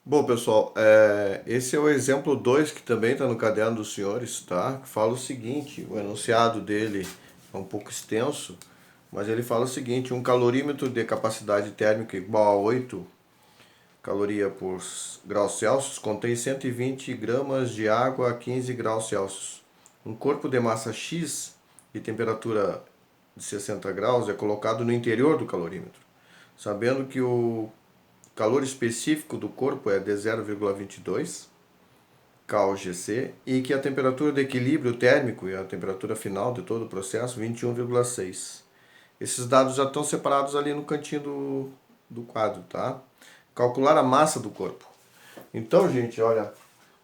Bom, pessoal, esse é o exemplo 2 que também está no caderno dos senhores, tá? Que fala o seguinte, o enunciado dele é um pouco extenso, mas ele fala o seguinte: um calorímetro de capacidade térmica igual a 8 caloria por graus Celsius contém 120 gramas de água a 15 graus Celsius. Um corpo de massa X e temperatura de 60 graus é colocado no interior do calorímetro, sabendo que o calor específico do corpo é de 0,22 kgC e que a temperatura de equilíbrio térmico e a temperatura final de todo o processo 21,6. Esses dados já estão separados ali no cantinho do quadro, tá? Calcular a massa do corpo. Então, gente, olha,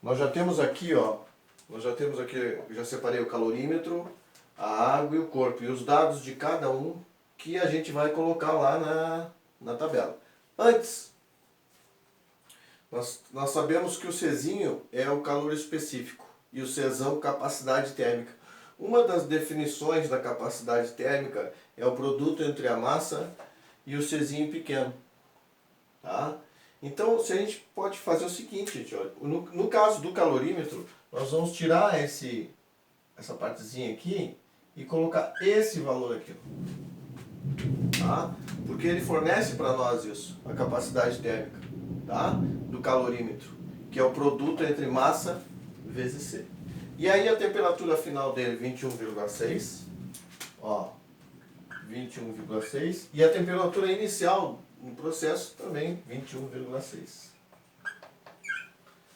nós já temos aqui, ó, já separei o calorímetro, a água e o corpo e os dados de cada um que a gente vai colocar lá na tabela. Antes, nós sabemos que o Czinho é o calor específico e o Czão capacidade térmica. Uma das definições da capacidade térmica é o produto entre a massa e o Czinho pequeno. Tá? Então, se a gente pode fazer o seguinte, gente, olha, no caso do calorímetro, nós vamos tirar essa partezinha aqui e colocar esse valor aqui. Tá? Porque ele fornece para nós isso, a capacidade térmica, tá? Do calorímetro, que é o produto entre massa vezes C. E aí a temperatura final dele 21,6, ó, 21,6, e a temperatura inicial no processo também 21,6.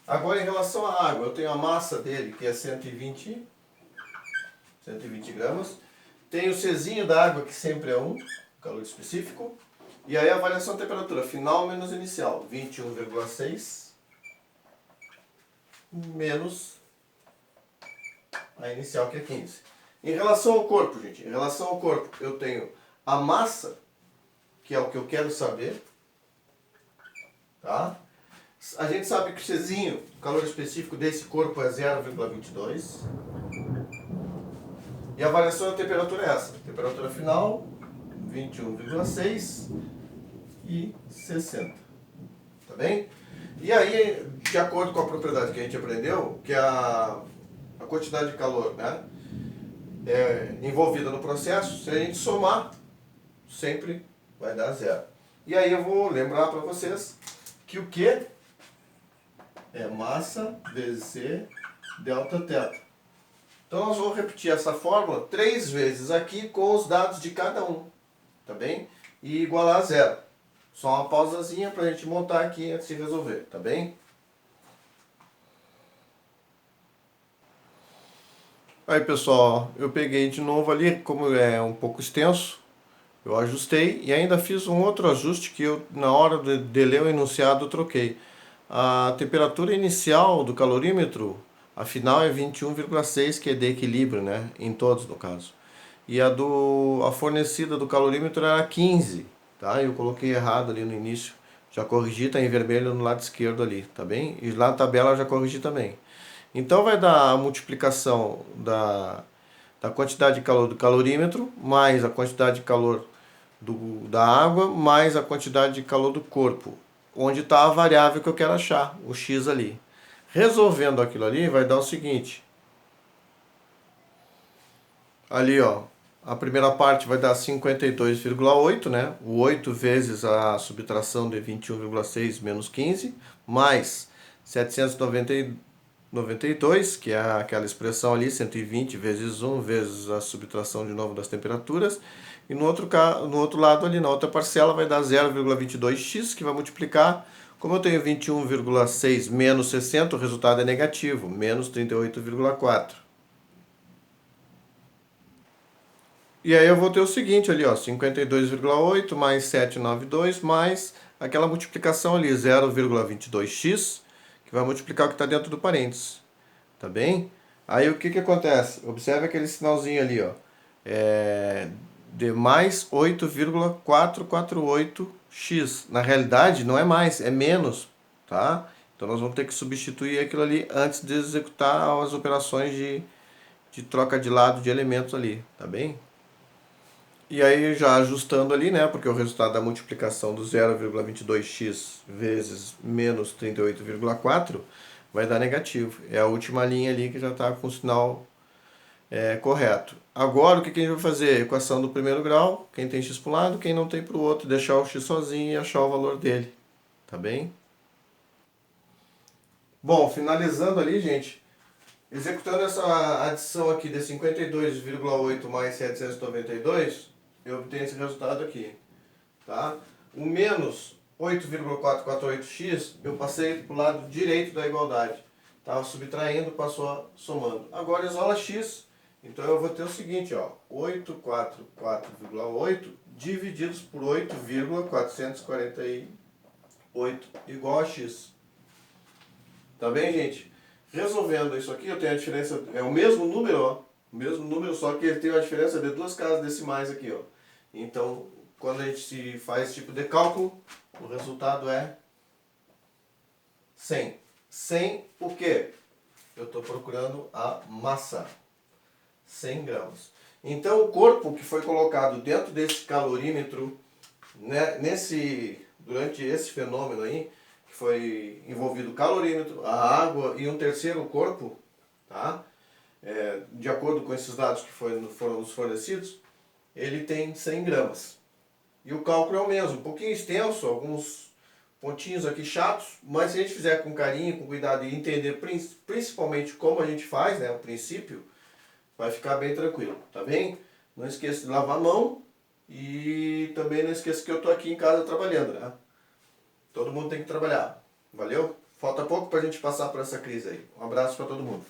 Agora em relação à água, eu tenho a massa dele que é 120 gramas, tenho o Czinho da água que sempre é 1, calor específico, e aí a variação de temperatura final menos inicial, 21,6 menos a inicial que é 15. Em relação ao corpo, gente, em relação ao corpo, eu tenho a massa, que é o que eu quero saber, tá? A gente sabe que o Czinho, o calor específico desse corpo é 0,22. E a variação da temperatura é essa. Temperatura final, 21,6 e 60. Tá bem? E aí, de acordo com a propriedade que a gente aprendeu, que a quantidade de calor, né, envolvida no processo, se a gente somar, sempre vai dar zero. E aí eu vou lembrar para vocês que o Q é massa vezes C delta θ. Então nós vamos repetir essa fórmula 3 vezes aqui com os dados de cada um, tá bem? E igualar a zero. Só uma pausazinha para a gente montar aqui antes de resolver, tá bem? Aí pessoal, eu peguei de novo ali, como é um pouco extenso, eu ajustei e ainda fiz um outro ajuste que eu, na hora de ler o enunciado, eu troquei. A temperatura inicial do calorímetro, afinal, é 21,6, que é de equilíbrio, né? Em todos, no caso. E a fornecida do calorímetro era 15, tá? Eu coloquei errado ali no início. Já corrigi, tá em vermelho no lado esquerdo ali, tá bem? E lá na tabela eu já corrigi também. Então vai dar a multiplicação da quantidade de calor do calorímetro, mais a quantidade de calor da água, mais a quantidade de calor do corpo, onde está a variável que eu quero achar, o x ali. Resolvendo aquilo ali, vai dar o seguinte. Ali, ó, a primeira parte vai dar 52,8, né? O 8 vezes a subtração de 21,6 menos 15, mais 792, que é aquela expressão ali, 120 vezes 1 vezes a subtração de novo das temperaturas. E no outro lado ali, na outra parcela, vai dar 0,22x, que vai multiplicar. Como eu tenho 21,6 menos 60, o resultado é negativo, menos 38,4. E aí eu vou ter o seguinte ali, ó, 52,8 mais 792 mais aquela multiplicação ali, 0,22x, que vai multiplicar o que está dentro do parênteses. Tá bem? Aí o que que acontece? Observe aquele sinalzinho ali, ó. De mais 8,448x. Na realidade, não é mais, é menos, tá? Então nós vamos ter que substituir aquilo ali antes de executar as operações de troca de lado de elementos ali, tá bem? E aí já ajustando ali, né, porque o resultado da multiplicação do 0,22x vezes menos 38,4 vai dar negativo. É a última linha ali que já está com o sinal correto. Agora o que a gente vai fazer? Equação do primeiro grau, quem tem x para um lado, quem não tem para o outro, deixar o x sozinho e achar o valor dele. Tá bem? Bom, finalizando ali, gente, executando essa adição aqui de 52,8 mais 792, eu obtenho esse resultado aqui. Tá? O menos 8,448x eu passei para o lado direito da igualdade. Estava subtraindo, passou somando. Agora isola x, então eu vou ter o seguinte, ó, 844,8 divididos por 8,448 igual a x. Tá bem, gente? Resolvendo isso aqui, eu tenho a diferença, é o mesmo número, ó, o mesmo número, só que ele tem uma diferença de duas casas decimais aqui, ó. Então, quando a gente faz esse tipo de cálculo, o resultado é 100. 100 por quê? Eu estou procurando a massa. 100 gramas. Então, o corpo que foi colocado dentro desse calorímetro, né, durante esse fenômeno aí, que foi envolvido o calorímetro, a água e um terceiro corpo, tá? De acordo com esses dados que foram nos fornecidos, ele tem 100 gramas. E o cálculo é o mesmo, um pouquinho extenso, alguns pontinhos aqui chatos, mas se a gente fizer com carinho, com cuidado e entender principalmente como a gente faz, né, o princípio, vai ficar bem tranquilo, tá bem? Não esqueça de lavar a mão e também não esqueça que eu estou aqui em casa trabalhando, né? Todo mundo tem que trabalhar, valeu? Falta pouco para a gente passar por essa crise aí. Um abraço para todo mundo.